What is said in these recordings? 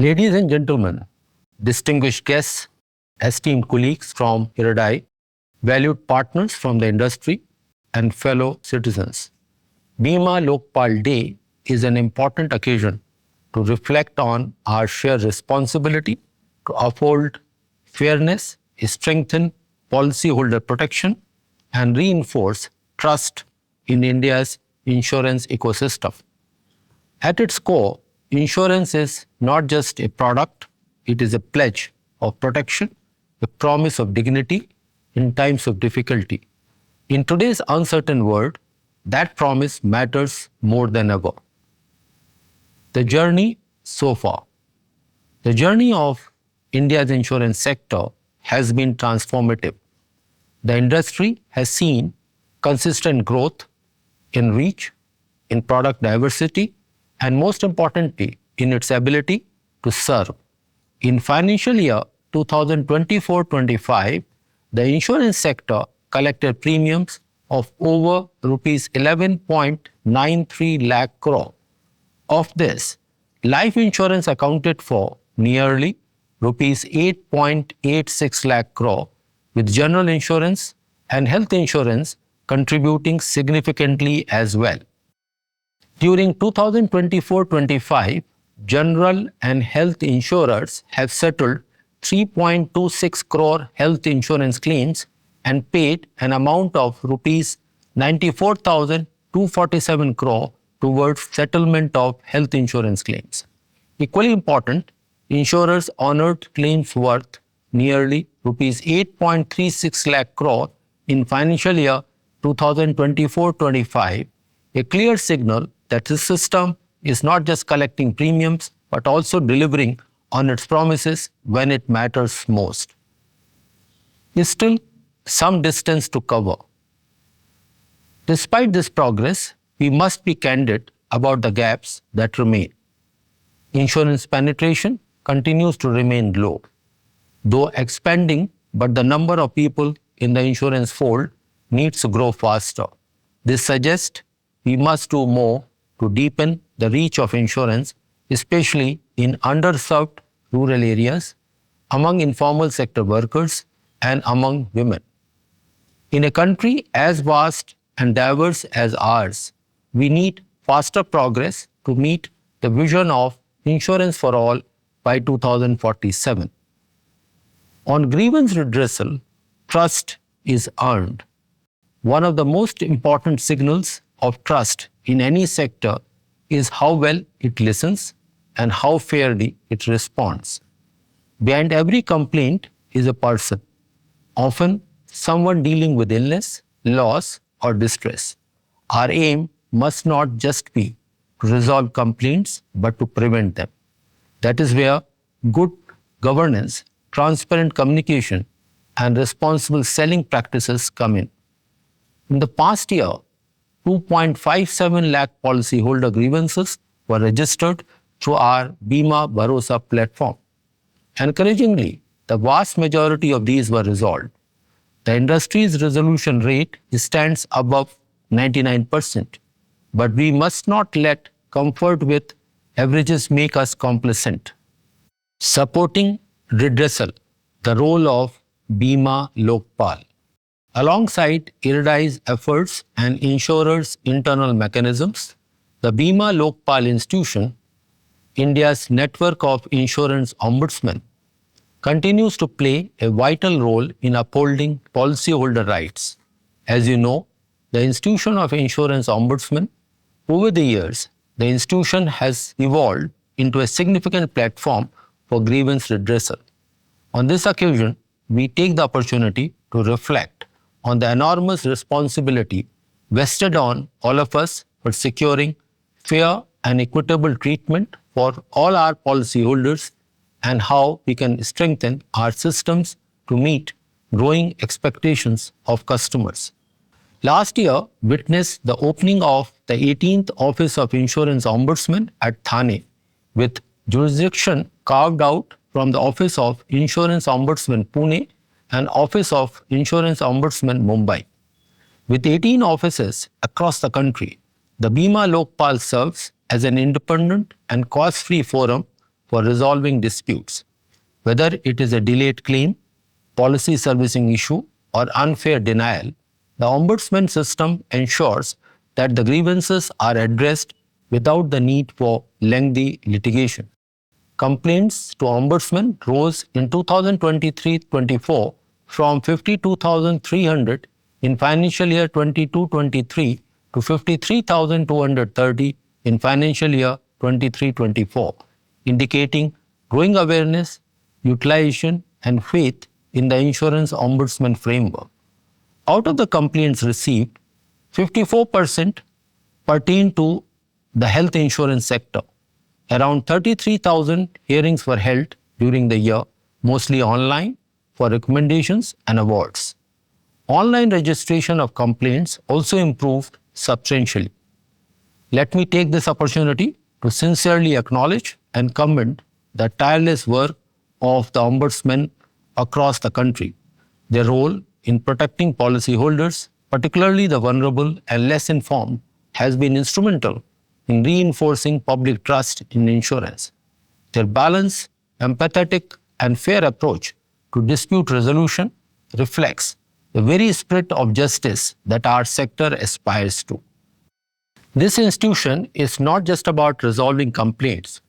Ladies and gentlemen, distinguished guests, esteemed colleagues from IRDAI, valued partners from the industry, and fellow citizens, Bima Lokpal Day is an important occasion to reflect on our shared responsibility to uphold fairness, strengthen policyholder protection, and reinforce trust in India's insurance ecosystem. At its core, insurance is not just a product, it is a pledge of protection, a promise of dignity in times of difficulty. In today's uncertain world, that promise matters more than ever. The journey so far. The journey of India's insurance sector has been transformative. The industry has seen consistent growth in reach, in product diversity, and most importantly, in its ability to serve. In financial year 2024-25, the insurance sector collected premiums of over rupees 11.93 lakh crore. Of this, life insurance accounted for nearly rupees 8.86 lakh crore, with general insurance and health insurance contributing significantly as well. During 2024-25, general and health insurers have settled 3.26 crore health insurance claims and paid an amount of rupees 94,247 crore towards settlement of health insurance claims. Equally important, insurers honored claims worth nearly rupees 8.36 lakh crore in financial year 2024-25, a clear signal that the system is not just collecting premiums, but also delivering on its promises when it matters most. There's still some distance to cover. Despite this progress, we must be candid about the gaps that remain. Insurance penetration continues to remain low, though expanding, but the number of people in the insurance fold needs to grow faster. This suggests we must do more to deepen the reach of insurance, especially in underserved rural areas, among informal sector workers, and among women. In a country as vast and diverse as ours, we need faster progress to meet the vision of insurance for all by 2047. On grievance redressal, trust is earned. One of the most important signals of trust in any sector is how well it listens and how fairly it responds. Behind every complaint is a person, often someone dealing with illness, loss, or distress. Our aim must not just be to resolve complaints, but to prevent them. That is where good governance, transparent communication, and responsible selling practices come in. In the past year, 2.57 lakh policyholder grievances were registered through our Bima Bharosa platform. Encouragingly, the vast majority of these were resolved. The industry's resolution rate stands above 99%, but we must not let comfort with averages make us complacent. Supporting redressal, the role of Bima Lokpal. Alongside IRDAI's efforts and insurers' internal mechanisms, the Bima Lokpal institution, India's network of insurance ombudsmen, continues to play a vital role in upholding policyholder rights. As you know, the institution of insurance ombudsman, over the years, the institution has evolved into a significant platform for grievance redressal. On this occasion, we take the opportunity to reflect on the enormous responsibility vested on all of us for securing fair and equitable treatment for all our policyholders and how we can strengthen our systems to meet growing expectations of customers. Last year witnessed the opening of the 18th Office of Insurance Ombudsman at Thane, with jurisdiction carved out from the Office of Insurance Ombudsman Pune and Office of Insurance Ombudsman Mumbai. With 18 offices across the country, the Bima Lokpal serves as an independent and cost-free forum for resolving disputes. Whether it is a delayed claim, policy servicing issue, or unfair denial, the Ombudsman system ensures that the grievances are addressed without the need for lengthy litigation. Complaints to Ombudsman rose in 2023-24 from 52,300 in financial year 22-23 to 53,230 in financial year 23-24, indicating growing awareness, utilization, and faith in the Insurance Ombudsman framework. Out of the complaints received, 54% pertain to the health insurance sector. Around 33,000 hearings were held during the year, mostly online, for recommendations and awards. Online registration of complaints also improved substantially. Let me take this opportunity to sincerely acknowledge and commend the tireless work of the Ombudsman across the country. Their role in protecting policyholders, particularly the vulnerable and less informed, has been instrumental in reinforcing public trust in insurance. Their balanced, empathetic, and fair approach to dispute resolution reflects the very spirit of justice that our sector aspires to. This institution is not just about resolving complaints.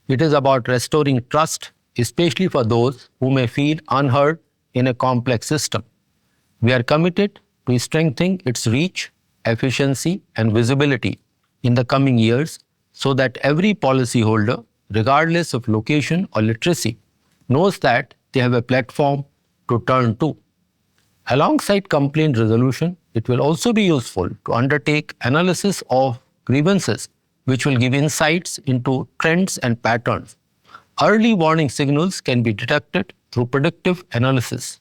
It is about restoring trust, especially for those who may feel unheard in a complex system. We are committed to strengthening its reach, efficiency, and visibility in the coming years so that every policyholder, regardless of location or literacy, knows that they have a platform to turn to. Alongside complaint resolution, it will also be useful to undertake analysis of grievances, which will give insights into trends and patterns. Early warning signals can be detected through predictive analysis.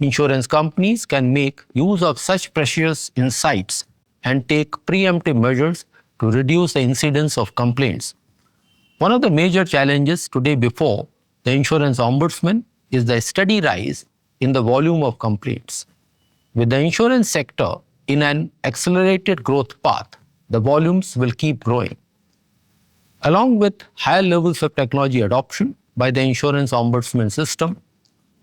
Insurance companies can make use of such precious insights and take preemptive measures to reduce the incidence of complaints. One of the major challenges today before the Insurance Ombudsman is the steady rise in the volume of complaints. With the insurance sector in an accelerated growth path, the volumes will keep growing. Along with higher levels of technology adoption by the Insurance Ombudsman system,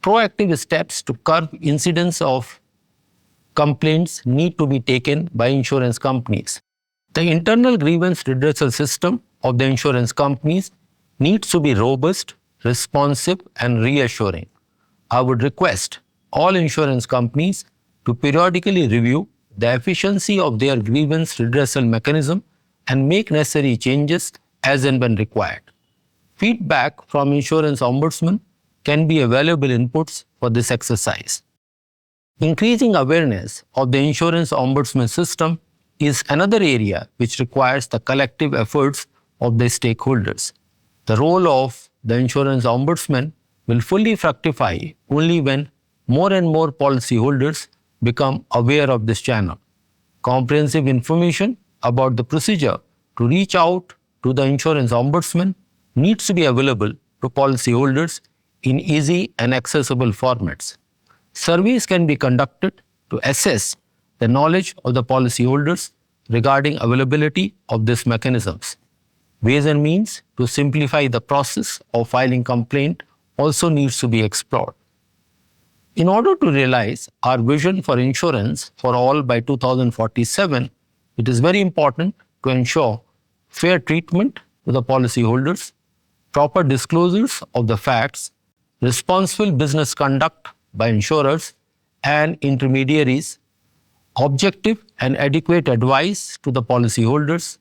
proactive steps to curb incidence of complaints need to be taken by insurance companies. The internal grievance redressal system of the insurance companies needs to be robust, responsive, and reassuring. I would request all insurance companies to periodically review the efficiency of their grievance redressal mechanism and make necessary changes as and when required. Feedback from Insurance Ombudsman can be a valuable inputs for this exercise. Increasing awareness of the Insurance Ombudsman system is another area which requires the collective efforts of the stakeholders. The role of the Insurance Ombudsman will fully fructify only when more and more policyholders become aware of this channel. Comprehensive information about the procedure to reach out to the Insurance Ombudsman needs to be available to policyholders in easy and accessible formats. Surveys can be conducted to assess the knowledge of the policyholders regarding availability of these mechanisms. Ways and means to simplify the process of filing complaint also needs to be explored. In order to realize our vision for insurance for all by 2047, it is very important to ensure fair treatment to the policyholders, proper disclosures of the facts, responsible business conduct by insurers and intermediaries, objective and adequate advice to the policyholders,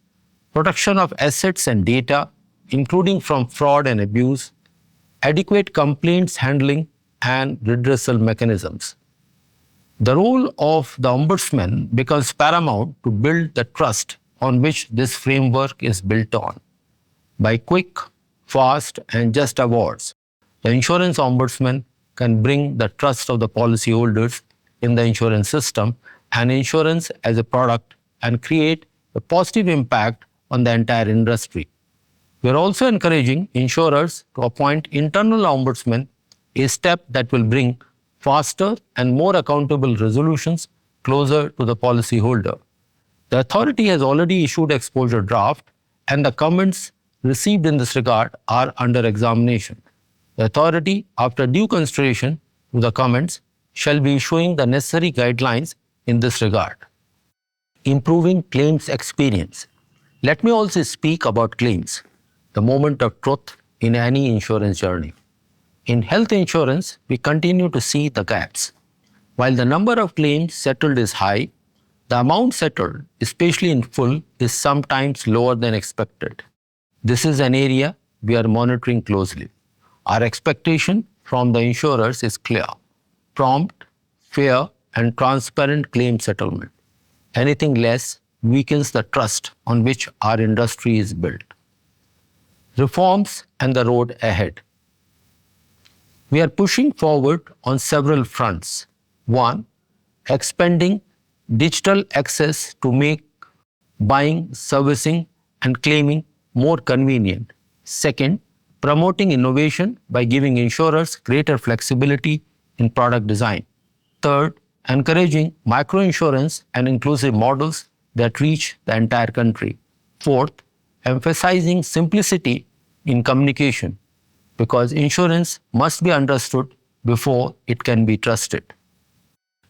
protection of assets and data, including from fraud and abuse, adequate complaints handling, and redressal mechanisms. The role of the Ombudsman becomes paramount to build the trust on which this framework is built on. By quick, fast, and just awards, the Insurance Ombudsman can bring the trust of the policyholders in the insurance system and insurance as a product and create a positive impact on the entire industry. We are also encouraging insurers to appoint internal ombudsmen, a step that will bring faster and more accountable resolutions closer to the policyholder. The authority has already issued exposure draft and the comments received in this regard are under examination. The authority, after due consideration to the comments, shall be issuing the necessary guidelines in this regard. Improving claims experience. Let me also speak about claims, the moment of truth in any insurance journey. In health insurance, we continue to see the gaps. While the number of claims settled is high, the amount settled, especially in full, is sometimes lower than expected. This is an area we are monitoring closely. Our expectation from the insurers is clear: prompt, fair, and transparent claim settlement. Anything less weakens the trust on which our industry is built. Reforms and the road ahead. We are pushing forward on several fronts. One, expanding digital access to make buying, servicing, and claiming more convenient. Second, promoting innovation by giving insurers greater flexibility in product design. Third, encouraging microinsurance and inclusive models that reach the entire country. Fourth, emphasizing simplicity in communication, because insurance must be understood before it can be trusted.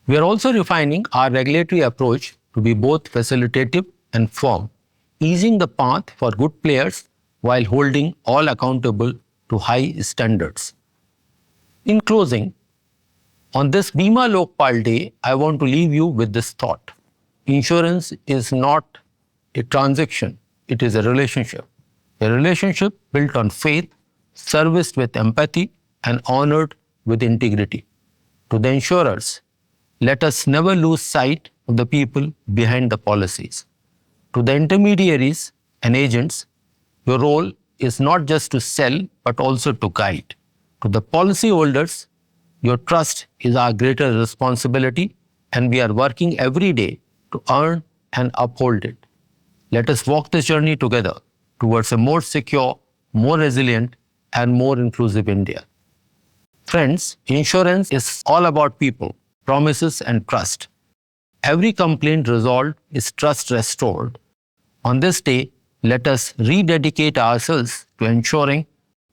We are also refining our regulatory approach to be both facilitative and firm, easing the path for good players while holding all accountable to high standards. In closing, on this Bima Lokpal Day, I want to leave you with this thought. Insurance is not a transaction, it is a relationship. A relationship built on faith, serviced with empathy, and honored with integrity. To the insurers, let us never lose sight of the people behind the policies. To the intermediaries and agents, your role is not just to sell but also to guide. To the policyholders, your trust is our greater responsibility, and we are working every day to earn and uphold it. Let us walk this journey together towards a more secure, more resilient, and more inclusive India. Friends, insurance is all about people, promises, and trust. Every complaint resolved is trust restored. On this day, let us rededicate ourselves to ensuring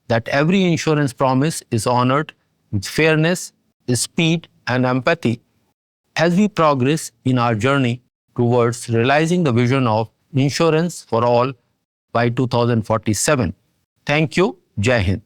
that every insurance promise is honored with fairness, speed, and empathy as we progress in our journey towards realizing the vision of insurance for all by 2047. Thank you. Jai Hind.